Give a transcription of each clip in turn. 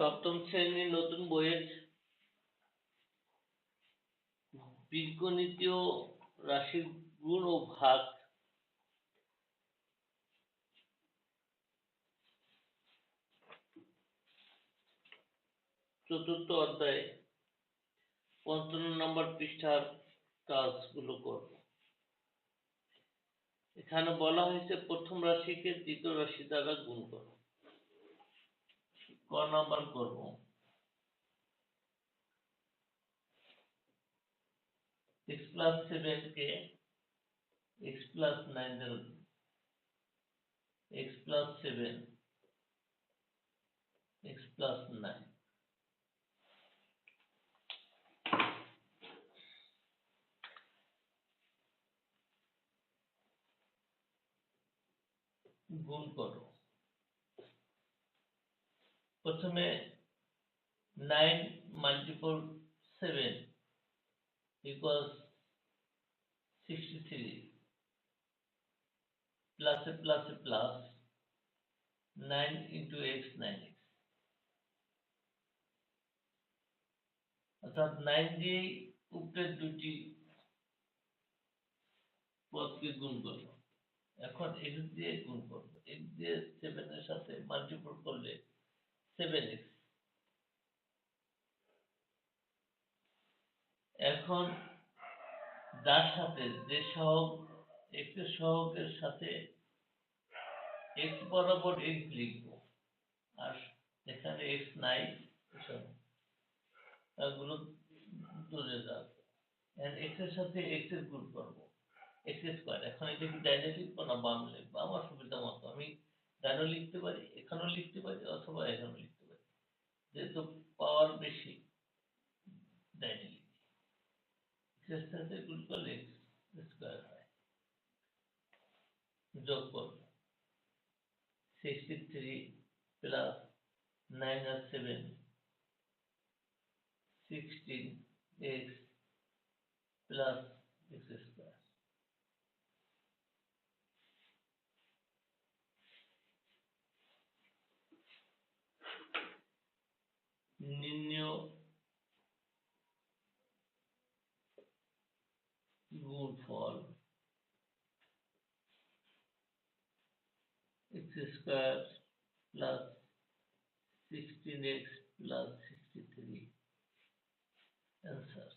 সপ্তম শ্রেণীর নতুন বইয়ের বীজগণিতীয় রাশির গুণ ও ভাগ চতুর্থ অধ্যায়ে ৫৫ নম্বর পৃষ্ঠার কাজগুলো করব। এখানে বলা হয়েছে প্রথম রাশিকে দ্বিতীয় রাশি দ্বারা গুণ করো। ক নাম্বার করব। x প্লাস 7 কে x প্লাস 9 দ্বারা x প্লাস 7 x প্লাস 9 গুণ করো। প্রথমে 9 মাল্টিপল 7 equals 63 প্লাস এ প্লাস 9 into x 9x, অর্থাৎ 9 দিয়ে উপরের দুটি পদকে গুণ করব। এখন x দিয়ে গুণ করব। x দিয়ে 7 এর সাথে মাল্টিপল করলে 7x। এখন যার সাথে যে সহগ x এর সহগের সাথে x বরাবর x লিখব, আর এখানে x নাই এগুলো তুলে যাবে। x এর সাথে x এর গুণ করব, x স্কয়ার। এখন এটা কি ডাইনে লিখবো না বামে লিখবো? আমার সুবিধা মতো আমি ডাইনে লিখতে পারি, এখানেও লিখতে পারি, অথবা এখানেও লিখতে পারি। যেহেতু পাওয়ার বেশি, ডাইনে লিখি। x এর সাথে গুণ করলে x স্কয়ার হয়। যোগ করব 63 প্লাস 9 আর 7 16x প্লাস x স্কয়ার। নির্ণেয় গুণফল x square plus 16x plus 63। Answer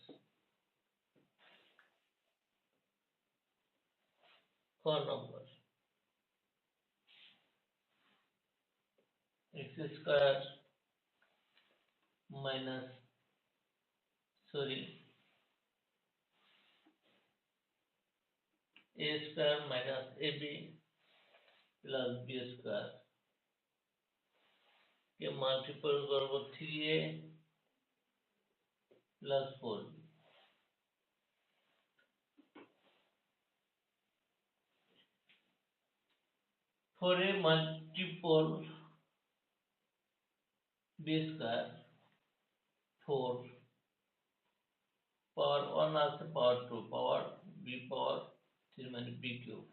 ক নম্বর। x square minus a square minus ab plus b square K multiple করব 3a plus 4b। 4a multiple b square 4 পাওয়ার 1 আছে, পাওয়ার 2, পাওয়ার b পাওয়ার 3 মানে b cube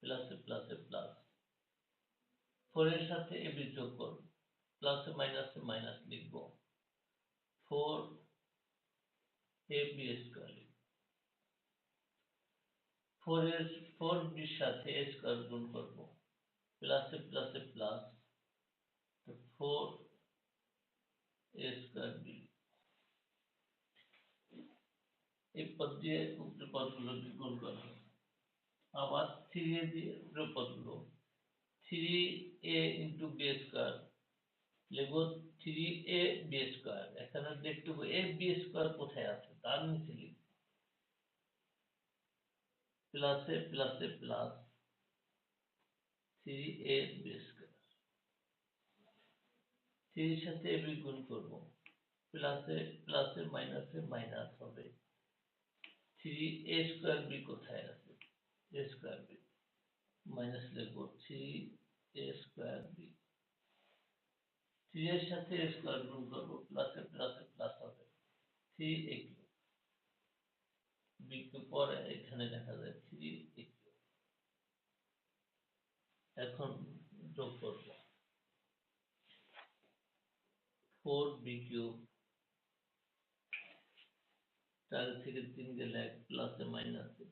plus এ plus 4 এর সাথে ab যোগ করব, plus এ minus লিখব, 4ab square. 4b এর সাথে a স্কয়ার গুণ করব, প্লাস এ প্লাস 4a স্কয়ার b। এই পদ দিয়ে উপরের পদগুলোকে গুণ করব। আবার 3a দিয়ে উপরের পদগুলো 3a into b স্কয়ার লিখব, 3ab স্কয়ার। এখানে দেখতে হবে ab স্কয়ার কোথায় আছে, তার নিচে লিখব, প্লাস এ প্লাস 3ab স্কয়ার। 3 এর সাথে ab গুণ করব, প্লাস এ মাইনাস হবে। 3a স্কয়ার b কোথায় আছে? a স্কয়ার b মাইনাস লিখব, 3a স্কয়ার b। 3 এর সাথে a স্কয়ার গুণ করব, প্লাস এ হবে 3a কিউব। b কে পরে এখানে লেখা যায় 3a কিউব। এখন যোগ করব 4b কিউব 4 থেকে 3 গেলে 1 প্লাসে মাইনাসে,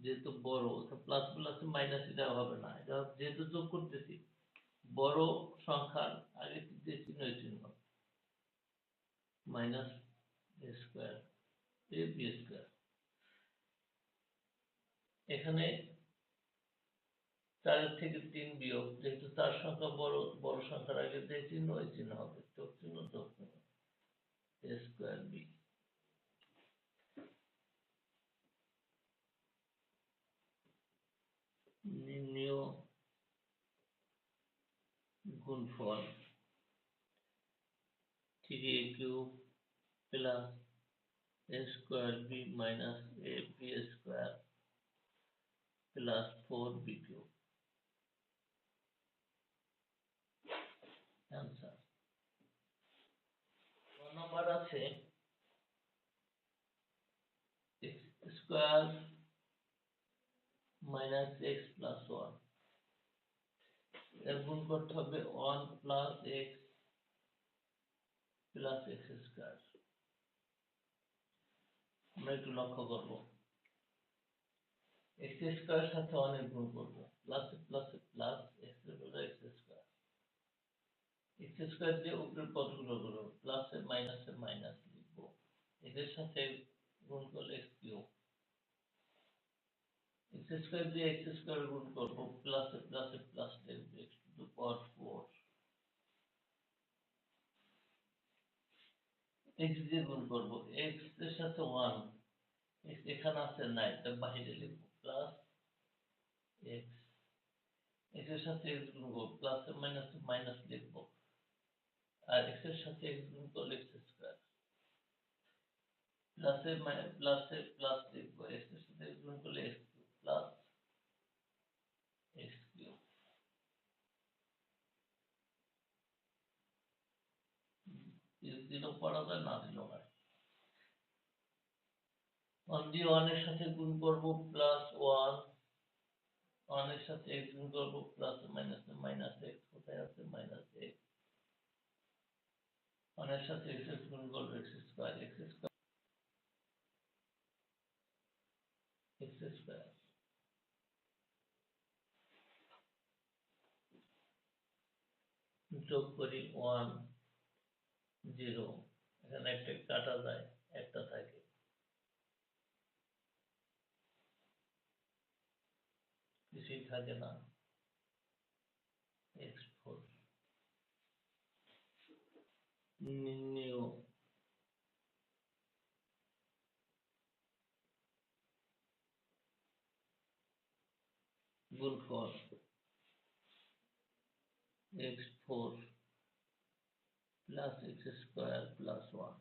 যেহেতু বড় তো প্লাস প্লাসে মাইনাস এটা হবে না, এটা যেহেতু যোগ করতেছি বড় সংখ্যার আগে যে চিহ্ন এই চিহ্ন minus a square a b square. এখানে 4 থেকে 3 বিয়োগ, যেহেতু 4 সংখ্যা বড় সংখ্যার আগে যে চিহ্ন ওই চিহ্ন হবে, যোগ চিহ্ন a স্কয়ার b। নির্ণেয় গুণফল 3a cube plus a square b minus a b square plus 4b cube. Answer 1 নম্বর আছে x square minus x plus 1, এর গুণ করতে হবে 1 plus x plus x square. আমরা একটু লক্ষ্য করব, x স্কয়ারের সাথে 1 এর গুণ করব, প্লাস প্লাস প্লাস x এর উপরে x স্কয়ার, x স্কয়ার দিয়ে উপরের পদগুলো করব, প্লাস এ মাইনাস লিখব, এদের সাথে গুণ করলে x কিউব, x স্কয়ার দিয়ে x স্কয়ার গুণ করব, প্লাস প্লাস লিখব x to the power 4, x দিয়ে গুণ করব, x এর সাথে 1, x এখানে আছে নাই তা বাইরে লিখব, প্লাস x, x এর সাথে x গুণ করব, প্লাস মাইনাস লিখব, আর x এর সাথে x গুণ করলে x স্কয়ার, প্লাস লিখব, x এর সাথে x গুণ করলে x cube plus x cube. দিলেও পড়া যায়, না দিলেও হয়। 1 দিয়ে 1 এর সাথে গুণ করব, প্লাস 1, 1 এর সাথে x গুণ করব, প্লাস মাইনাস x, কোথায় আছে মাইনাস x, 1 এর সাথে x গুণ করব x স্কয়ার যোগ করি 1 0, এখানে একটা কাটা যায়, একটা থাকে, কিছুই থাকে না, x4। নির্ণেয় গুণফল x4 plus x square plus 1।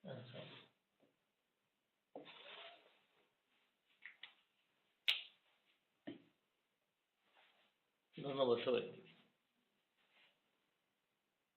আচ্ছা, ধন্যবাদ সবাইকে।